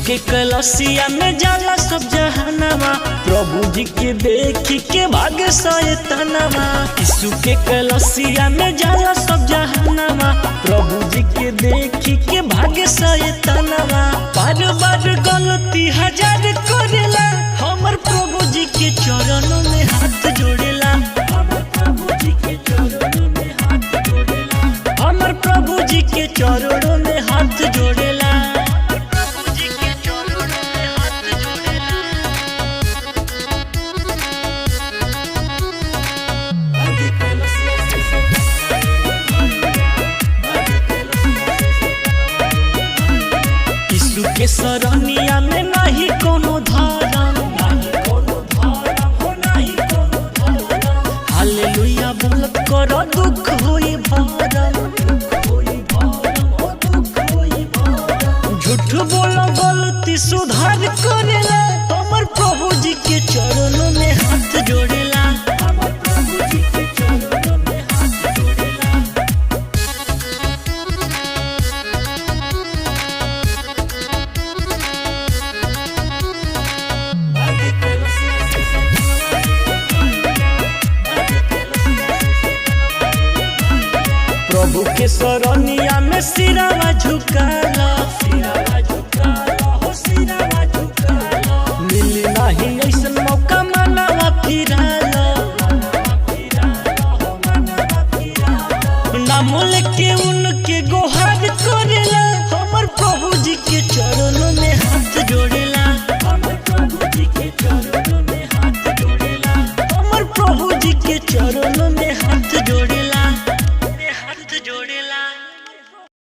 के कलसिया में जाला सब जहानवा, प्रभु जी के देखी के भागे शैतानवा। यीशु के कलसिया में जाला सब जहानवा, प्रभु जी के देखी के भागे शैतानवा। बार बार गलती हजार करेला, हमर प्रभु जी के चरणों में हाथ जोड़ेला। हमर प्रभु जी के चरणों में हाथ जोड़ेला। हमर प्रभु जी के चरणों में हाथ जोड़ेला। यीशु के सरनिया में नहीं कोनो धर्म, हालेलुया बोलत करो दुख होई भरम। झूठ बोलो गलती सुधार करेला, हमर प्रभु जी के चरणों में हाथ जोड़ेला। हमर प्रभु जी के चरणों में हाथ जोड़ेला। प्रभु के सरनिया में सिरावा झुकाला, सिरावा झुकाला, हो सिरावा झुकाला। मिली नहीं ऐसन मौका मनवा फिराला, नाम लेके उनके गोहार करेला, हमर प्रभु जी के चरणों में हाथ जोड़ेला। हमर प्रभु जी के चरणों में हाथ जोड़ेला। हमर प्रभु जी के चरणों में हाथ जोड़ेला।